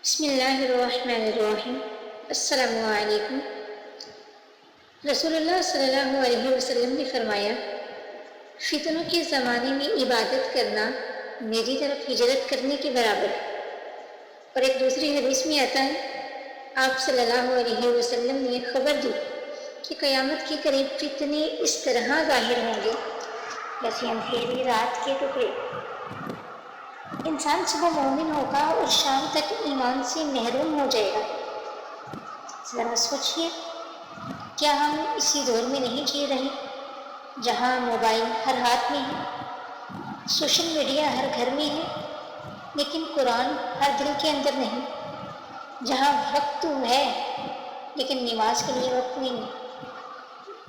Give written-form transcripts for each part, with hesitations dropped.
بسم اللہ الرحمن الرحیم۔ السلام علیکم۔ رسول اللہ صلی اللہ علیہ وسلم نے فرمایا، فتنوں کے زمانے میں عبادت کرنا میری طرف ہجرت کرنے کے برابر ہے۔ اور ایک دوسری حدیث میں آتا ہے، آپ صلی اللہ علیہ وسلم نے خبر دی کہ قیامت کے قریب فتنے اس طرح ظاہر ہوں گے جیسے اندھیری رات کے ٹکڑے۔ انسان صبح مومن ہوگا اور شام تک ایمان سے محروم ہو جائے گا۔ ذرا سوچئے، کیا ہم اسی دور میں نہیں جی رہے جہاں موبائل ہر ہاتھ میں ہے، سوشل میڈیا ہر گھر میں ہے، لیکن قرآن ہر دل کے اندر نہیں، جہاں وقت تو ہے لیکن نماز کے لیے وقت نہیں،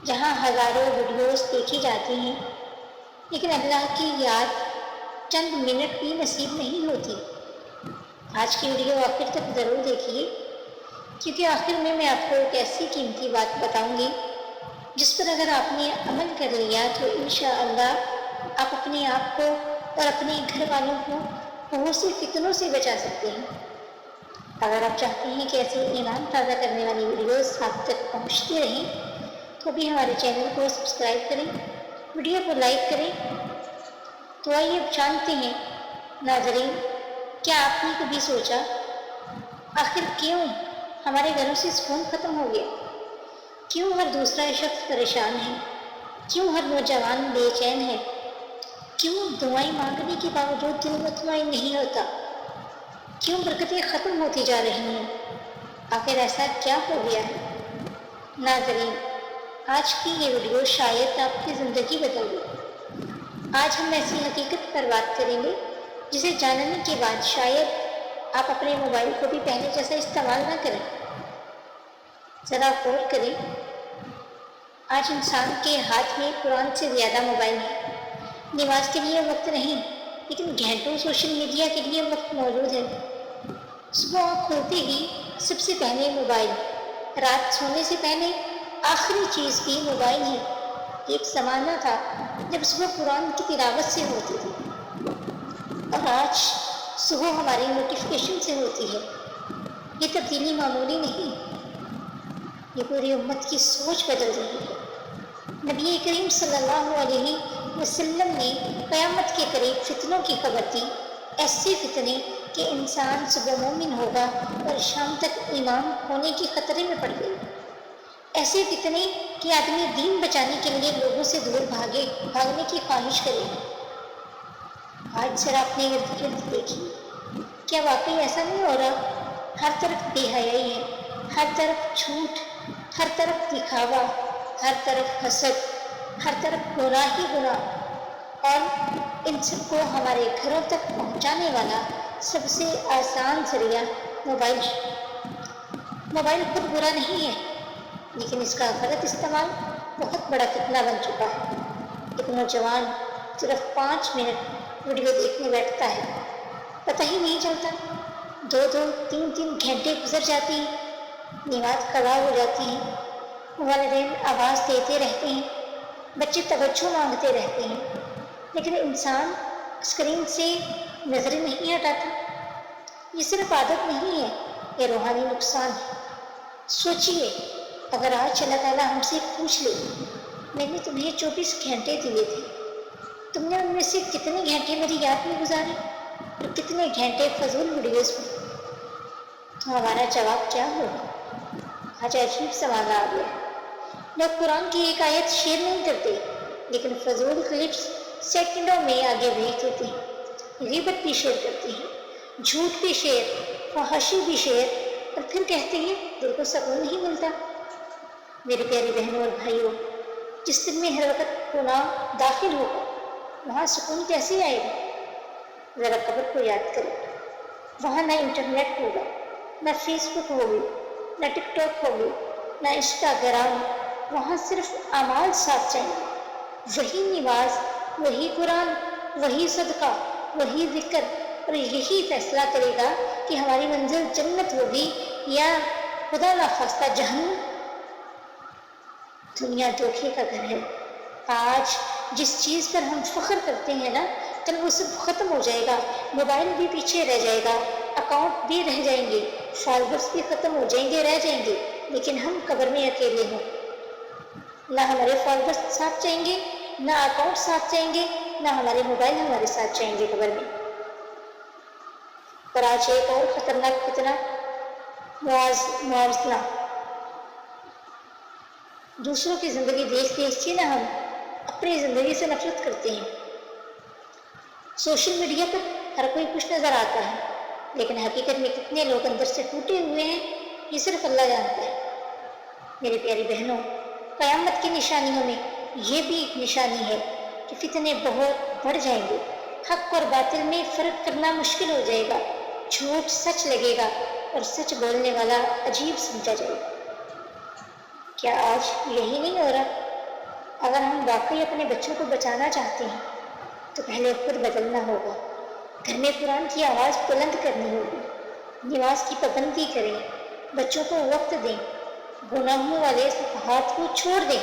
جہاں ہزاروں ویڈیوز دیکھی جاتی ہیں لیکن اللہ کی یاد چند منٹ بھی نصیب نہیں ہوتی۔ آج کی ویڈیو آخر تک ضرور دیکھیے، کیونکہ آخر میں آپ کو ایک ایسی قیمتی بات بتاؤں گی جس پر اگر آپ نے عمل کر لیا تو انشاءاللہ آپ اپنے آپ کو اور اپنے گھر والوں کو بہت سے فتنوں سے بچا سکتے ہیں۔ اگر آپ چاہتے ہیں کہ ایسے ایمان تازہ کرنے والی ویڈیوز آپ تک پہنچتی رہیں تو بھی ہمارے چینل کو سبسکرائب کریں، ویڈیو کو لائک کریں۔ تو آئیے اب جانتے ہیں ناظرین، کیا آپ نے کبھی سوچا آخر کیوں ہمارے گھروں سے سکون ختم ہو گیا؟ کیوں ہر دوسرا شخص پریشان ہے؟ کیوں ہر نوجوان بے چین ہے؟ کیوں دعائیں مانگنے کے باوجود دل مطمئن نہیں ہوتا؟ کیوں برکتیں ختم ہوتی جا رہی ہیں؟ آخر ایسا کیا ہو گیا ہے؟ ناظرین، آج کی یہ ویڈیو شاید آپ کی زندگی بدل دے۔ آج ہم ایسی حقیقت پر بات کریں گے جسے جاننے کے بعد شاید آپ اپنے موبائل کو بھی پہلے جیسا استعمال نہ کریں۔ ذرا غور کریں، آج انسان کے ہاتھ میں قرآن سے زیادہ موبائل ہے۔ نماز کے لیے وقت نہیں، لیکن گھنٹوں سوشل میڈیا کے لیے وقت موجود ہے۔ صبح آنکھ کھلتے ہی سب سے پہلے موبائل، رات سونے سے پہلے آخری چیز بھی موبائل ہے۔ ایک زمانہ تھا جب صبح قرآن کی تلاوت سے ہوتی تھی، اور آج صبح ہماری نوٹیفیکیشن سے ہوتی ہے۔ یہ تبدیلی معمولی نہیں، یہ پوری امت کی سوچ بدل رہی ہے۔ نبی کریم صلی اللہ علیہ وسلم نے قیامت کے قریب فتنوں کی خبر دی، ایسے فتنے کہ انسان صبح مومن ہوگا اور شام تک ایمان ہونے کے خطرے میں پڑ گئی۔ ایسے فتنے کہ آدمی دین بچانے کے لیے لوگوں سے دور بھاگنے کی خواہش کرے گا۔ آج ذرا اپنے ارد گرد دیکھیے، کیا واقعی ایسا نہیں ہو رہا؟ ہر طرف بے حیائی ہے، ہر طرف جھوٹ، ہر طرف دکھاوا، ہر طرف حسد، ہر طرف گناہ ہی گناہ، اور ان سب کو ہمارے گھروں تک پہنچانے والا سب سے آسان ذریعہ موبائل ہے۔ موبائل خود برا نہیں ہے، لیکن اس کا غلط استعمال بہت بڑا فتنہ بن چکا ہے۔ ایک نوجوان صرف 5 منٹ ویڈیو دیکھنے بیٹھتا ہے، پتہ ہی نہیں چلتا 2-3 گھنٹے گزر جاتے ہیں، نماز قضا ہو جاتی ہے، والدین آواز دیتے رہتے ہیں، بچے توجہ مانگتے رہتے ہیں، لیکن انسان اسکرین سے نظر نہیں ہٹاتا۔ یہ صرف عادت نہیں ہے، یہ روحانی نقصان ہے۔ سوچئے، اگر آج اللہ تعالیٰ ہم سے پوچھ لے، میں نے تمہیں 24 گھنٹے دیے تھے، تم نے ان میں سے کتنے گھنٹے میری یاد میں گزارے اور کتنے گھنٹے فضول ویڈیوز میں، تو ہمارا جواب کیا ہوگا؟ آج عجیب سوال آ گیا۔ لوگ قرآن کی ایک آیت شیئر نہیں کرتے، لیکن فضول کلپس سیکنڈوں میں آگے بھیج دیتے ہیں، غیبت بھی شیئر کرتے ہیں، جھوٹ بھی شیئر، فحاشی بھی شیئر، اور پھر کہتے ہیں دل کو سکون نہیں ملتا۔ میری پیاری بہنوں اور بھائیوں، جس دل میں ہر وقت گناہ داخل ہوگا وہاں سکون کیسے آئے گا؟ ذرا قبر کو یاد کریں، وہاں نہ انٹرنیٹ ہوگا، نہ فیس بک ہوگی، نہ ٹک ٹاک ہوگی، نہ انسٹاگرام، وہاں صرف اعمال ساتھ چاہیے۔ وہی نماز، وہی قرآن، وہی صدقہ، وہی ذکر، اور یہی فیصلہ کرے گا کہ ہماری منزل جنت ہوگی یا خدا نخواستہ جہنم۔ دنیا دھوکے کا گھر ہے۔ آج جس چیز پر ہم فخر کرتے ہیں نا، کل وہ سب ختم ہو جائے گا، موبائل بھی پیچھے رہ جائے گا، اکاؤنٹ بھی رہ جائیں گے، فالوورس بھی ختم ہو جائیں گے، رہ جائیں گے، لیکن ہم قبر میں اکیلے ہوں۔ نہ ہمارے فالوورس ساتھ جائیں گے، نہ اکاؤنٹ ساتھ جائیں گے، نہ ہمارے موبائل ہمارے ساتھ جائیں گے قبر میں۔ اور آج ایک اور خطرناک فتنہ، موازنہ۔ دوسروں کی زندگی دیکھ کے نہ ہم اپنی زندگی سے نفرت کرتے ہیں۔ سوشل میڈیا پر ہر کوئی خوش نظر آتا ہے، لیکن حقیقت میں کتنے لوگ اندر سے ٹوٹے ہوئے ہیں یہ صرف اللہ جانتا ہے۔ میری پیاری بہنوں، قیامت کی نشانیوں میں یہ بھی ایک نشانی ہے کہ فتنے بہت بڑھ جائیں گے، حق اور باطل میں فرق کرنا مشکل ہو جائے گا، جھوٹ سچ لگے گا اور سچ بولنے والا عجیب سمجھا جائے گا۔ کیا آج یہی نہیں ہو رہا؟ اگر ہم واقعی اپنے بچوں کو بچانا چاہتے ہیں تو پہلے خود بدلنا ہوگا۔ گھر میں قرآن کی آواز بلند کرنی ہوگی، نماز کی پابندی کریں، بچوں کو وقت دیں، گناہوں والے صفحات کو چھوڑ دیں،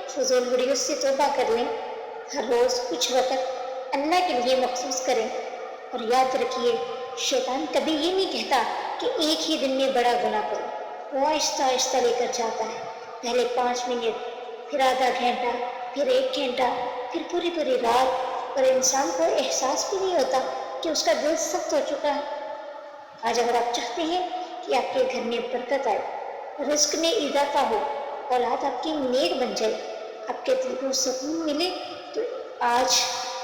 فضول ویڈیو سے توبہ کر لیں، ہر روز کچھ وقت اللہ کے لیے مخصوص کریں۔ اور یاد رکھیے، شیطان کبھی یہ نہیں کہتا کہ ایک ہی دن میں بڑا گناہ کرو، وہ آہستہ آہستہ لے کر جاتا ہے۔ پہلے 5 منٹ، پھر آدھا گھنٹہ، پھر 1 گھنٹہ، پھر پوری رات، اور انسان کو احساس بھی نہیں ہوتا کہ اس کا دل سخت ہو چکا ہے۔ آج اگر آپ چاہتے ہیں کہ آپ کے گھر میں برکت آئے، رزق میں اضافہ ہو، اولاد آپ کی نیک بن جائے، آپ کے دل کو سکون ملے، تو آج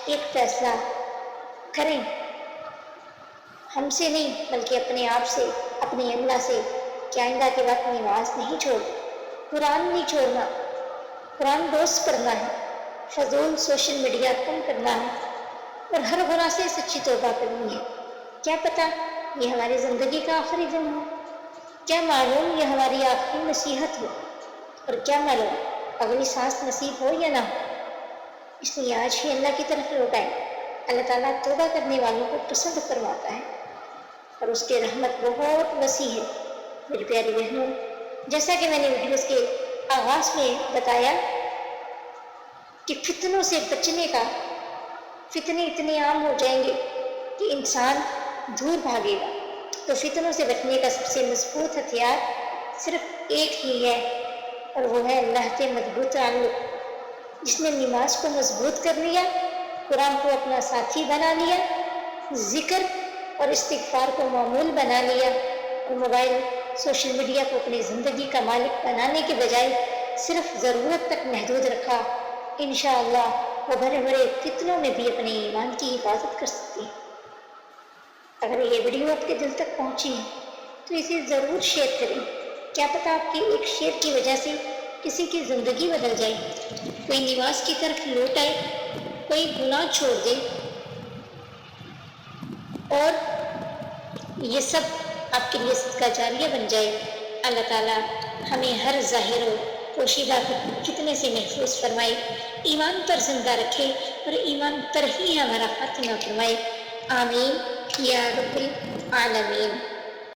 ایک فیصلہ کریں، ہم سے نہیں بلکہ اپنے آپ سے، اپنے اللہ سے، کہ آئندہ کے وقت نماز نہیں چھوڑ، قرآن نہیں چھوڑنا، قرآن روز پڑھنا ہے، فضول سوشل میڈیا کم کرنا ہے، اور ہر گناہ سے سچی توبہ کرنی ہے۔ کیا پتہ یہ ہماری زندگی کا آخری دن ہو، کیا معلوم یہ ہماری آخری نصیحت ہو، اور کیا معلوم اگلی سانس نصیب ہو یا نہ ہو۔ اس لیے آج ہی اللہ کی طرف لوٹائیں۔ اللہ تعالیٰ توبہ کرنے والوں کو پسند فرماتا ہے، اور اس کی رحمت بہت وسیع ہے۔ میری پیاری بہنوں، جیسا کہ میں نے ویڈیوز کے آغاز میں بتایا کہ فتنوں سے بچنے کا، فتنے اتنے عام ہو جائیں گے کہ انسان دور بھاگے گا، تو فتنوں سے بچنے کا سب سے مضبوط ہتھیار صرف ایک ہی ہے، اور وہ ہے اللہ کے مضبوط تعلق۔ جس نے نماز کو مضبوط کر لیا، قرآن کو اپنا ساتھی بنا لیا، ذکر اور استغفار کو معمول بنا لیا، اور موبائل سوشل میڈیا کو اپنی زندگی کا مالک بنانے کے بجائے صرف ضرورت تک محدود رکھا، انشاءاللہ وہ بڑے بڑے فتنوں میں بھی اپنے ایمان کی حفاظت کر سکتی ہے۔ اگر یہ ویڈیو آپ کے دل تک پہنچی ہے تو اسے ضرور شیئر کریں، کیا پتہ آپ کے ایک شیئر کی وجہ سے کسی کی زندگی بدل جائے، کوئی نماز کی طرف لوٹ آئے، کوئی گناہ چھوڑ دے، اور یہ سب آپ کے لیے صدقہ جاریہ بن جائے۔ اللہ تعالیٰ ہمیں ہر ظاہر و پوشیدہ فتنے سے محفوظ فرمائے، ایمان پر زندہ رکھے، اور ایمان پر ہی ہمارا خاتمہ فرمائے۔ آمین یا رب العالمین۔